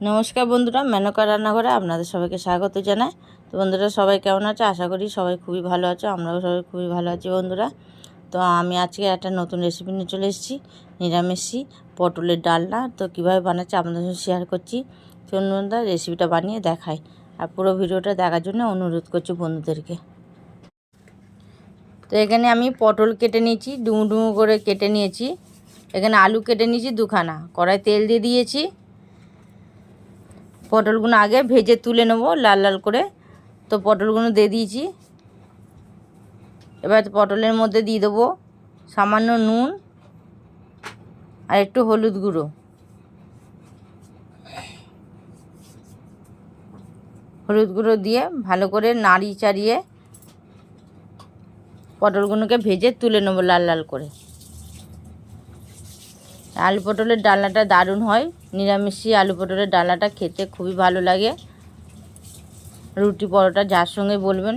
নমস্কার বন্ধুরা, মেনকা রান্নাঘরে আপনাদের সবাইকে স্বাগত জানাই। তো বন্ধুরা, সবাই কেমন আছে? আশা করি সবাই খুবই ভালো আছো। আমরাও সবাই খুবই ভালো আছি বন্ধুরা। তো আমি আজকে একটা নতুন রেসিপি নিয়ে চলে এসেছি, নিরামিষি পটলের ডালনা। তো কীভাবে বানাচ্ছি আপনাদের সাথে শেয়ার করছি। চলুন বন্ধুরা, রেসিপিটা বানিয়ে দেখাই। আর পুরো ভিডিওটা দেখার জন্য অনুরোধ করছি বন্ধুদেরকে। তো এখানে আমি পটল কেটে নিয়েছি, ডুমো ডুমো করে কেটে নিয়েছি। এখানে আলু কেটে নিয়েছি দুখানা। কড়াই তেল দিয়ে দিয়েছি। পটলগুলো আগে ভেজে তুলে নেব লাল লাল করে। তো পটলগুলো দিয়ে দিয়েছি। এবার পটলের মধ্যে দিয়ে দেবো সামান্য নুন আর একটু হলুদ গুঁড়ো। হলুদ গুঁড়ো দিয়ে ভালো করে নাড়ি চাড়িয়ে পটলগুলোকে ভেজে তুলে নেব লাল লাল করে। আলু পটলের ডালনাটা দারুণ হয়। নিরামিষি আলু পটলের ডালনাটা খেতে খুবই ভালো লাগে। রুটি পরোটা যার সঙ্গে বলবেন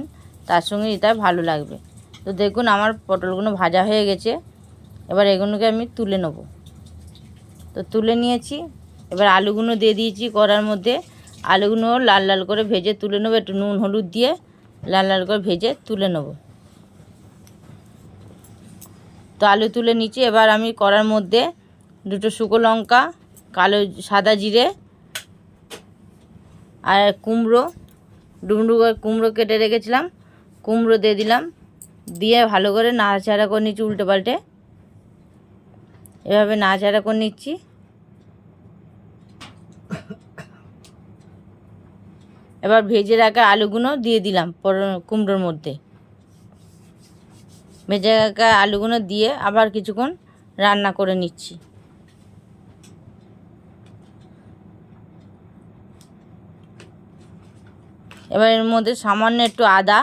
তার সঙ্গে এটা ভালো লাগবে। তো দেখুন আমার পটলগুলো ভাজা হয়ে গেছে। এবার এগুলোকে আমি তুলে নেব। তো তুলে নিয়েছি। এবার আলুগুলো দিয়ে দিয়েছি কড়ার মধ্যে। আলুগুলো লাল লাল করে ভেজে তুলে নেব। একটু নুন হলুদ দিয়ে লাল লাল করে ভেজে তুলে নেব। তো আলু তুলে নিচ্ছি। এবার আমি কড়ার মধ্যে দুটো শুকনো লঙ্কা, কালো সাদা জিরে আর কুমড়ো, ডুমডু করে কুমড়ো কেটে রেখেছিলাম, কুমড়ো দিয়ে দিলাম। দিয়ে ভালো করে নাড়াচাড়া করে নিচ্ছি উল্টে পাল্টে। এভাবে নাড়াচাড়া করে নিচ্ছি। এবার ভেজে রাখা আলুগুলো দিয়ে দিলাম কুমড়োর মধ্যে। ভেজে রাখা আলুগুলো দিয়ে আবার কিছুক্ষণ রান্না করে নিচ্ছি। এবার এর মধ্যে সামান্য একটু আদা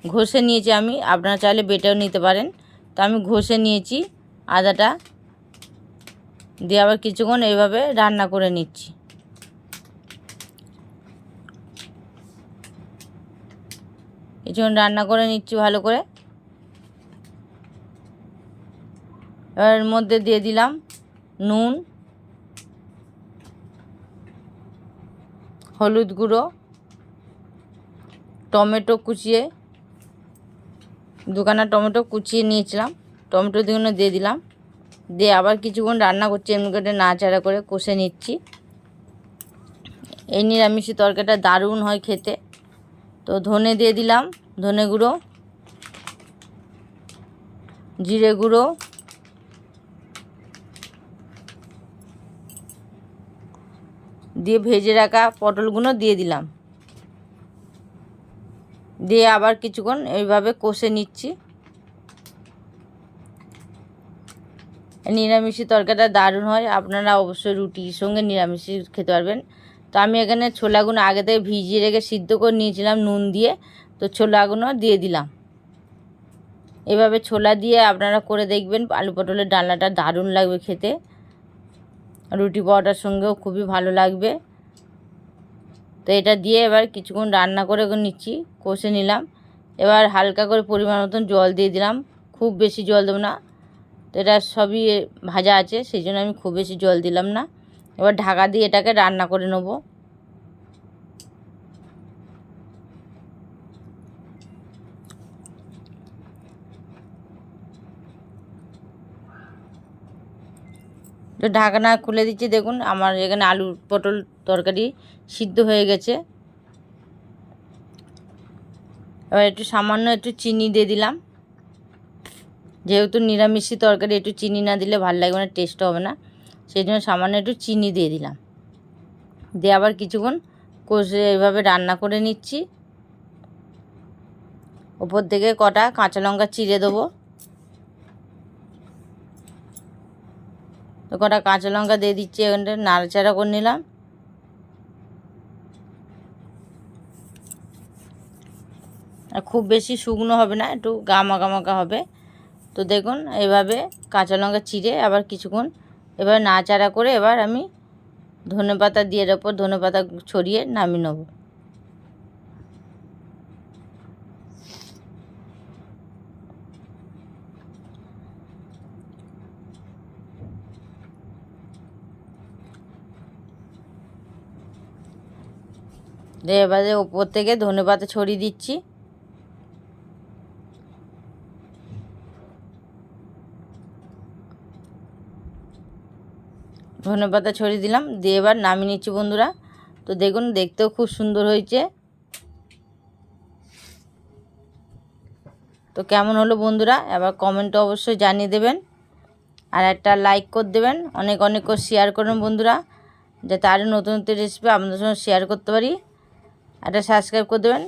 ঘষে নিয়েছি আমি, আপনারা চাইলে বেটেও নিতে পারেন। তো আমি ঘষে নিয়েছি আদাটা, দিয়ে আবার কিছুক্ষণ এইভাবে রান্না করে নিচ্ছি। কিছুক্ষণ রান্না করে নিচ্ছি ভালো করে। এবার এর মধ্যে দিয়ে দিলাম নুন, হলুদ গুঁড়ো, টমেটো কুচিয়ে দুখানা টমেটো কুচিয়ে নিয়েছিলাম, টমেটো দুগুলো দিয়ে দিলাম। দিয়ে আবার কিছুক্ষণ রান্না করছি, এমনি করে নাড়াচাড়া করে কষে নিচ্ছি। এই নিরামিষি তরকারিটা দারুণ হয় খেতে। তো ধনে দিয়ে দিলাম, ধনে গুঁড়ো, জিরে গুঁড়ো, দিয়ে ভেজে রাখা পটলগুলো দিয়ে দিলাম। দিয়ে আবার কিছুক্ষণ এইভাবে কষে নিচ্ছি। নিরামিষি তরকারিটা দারুণ হয়। আপনারা অবশ্যই রুটির সঙ্গে নিরামিষি খেতে পারবেন। তো আমি এখানে ছোলাগুলো আগে থেকে ভিজিয়ে রেখে সিদ্ধ করে নিয়েছিলাম নুন দিয়ে। তো ছোলাগুলো দিয়ে দিলাম। এভাবে ছোলা দিয়ে আপনারা করে দেখবেন, আলু পটলের ডালনাটা দারুণ লাগবে খেতে। রুটি পরোটার সঙ্গেও খুবই ভালো লাগবে। তো এটা দিয়ে এবার কিছুক্ষণ রান্না করে নিচ্ছি, কষে নিলাম। এবার হালকা করে পরিমাণ মতন জল দিয়ে দিলাম, খুব বেশি জল দেবো না। তো এটা সবই ভাজা আছে, সেই জন্য আমি খুব বেশি জল দিলাম না। এবার ঢাকা দিয়ে এটাকে রান্না করে নেব। তো ঢাকনা খুলে দিচ্ছি। দেখুন আমার এখানে আলু পটল তরকারি সিদ্ধ হয়ে গেছে। এবার একটু সামান্য একটু চিনি দিয়ে দিলাম। যেহেতু নিরামিষি তরকারি একটু চিনি না দিলে ভালো লাগবে না, টেস্ট হবে না, সেই জন্য সামান্য একটু চিনি দিয়ে দিলাম। দিয়ে আবার কিছুক্ষণ কষে এইভাবে রান্না করে নিচ্ছি। ওপর থেকে কটা কাঁচা লঙ্কা চিড়ে দেবো। তো কটা কাঁচা লঙ্কা দিয়ে দিচ্ছি, এখানটা নাড়াচাড়া করে নিলাম। আর খুব বেশি শুকনো হবে না, একটু গামাকা মাখা হবে। তো দেখুন এইভাবে কাঁচা লঙ্কা চিড়ে আবার কিছুক্ষণ এবার নাড়াচাড়া করে এবার আমি ধনেপাতা দিয়ে এর ওপর ধনেপাতা ছড়িয়ে নামিয়ে নেব। দিয়ে এবারে ওপর থেকে ধনেপাতা ছড়িয়ে দিচ্ছি। ধনেপাতা ছড়িয়ে দিলাম, দিয়ে এবার নামিয়ে নিচ্ছি বন্ধুরা। তো দেখুন, দেখতেও খুব সুন্দর হয়েছে। তো কেমন হলো বন্ধুরা, এবার কমেন্টে অবশ্যই জানিয়ে দেবেন, আর একটা লাইক করে দেবেন, অনেক অনেক করে শেয়ার করুন বন্ধুরা, যাতে আরও নতুন নতুন রেসিপি আপনাদের সঙ্গে শেয়ার করতে পারি। একটা সাবস্ক্রাইব করে দেবেন।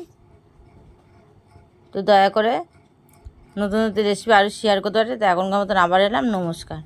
তো দয়া করে নতুন নতুন রেসিপি আরও শেয়ার করতে পারি। তো এখনকার মতন আবার এলাম, নমস্কার।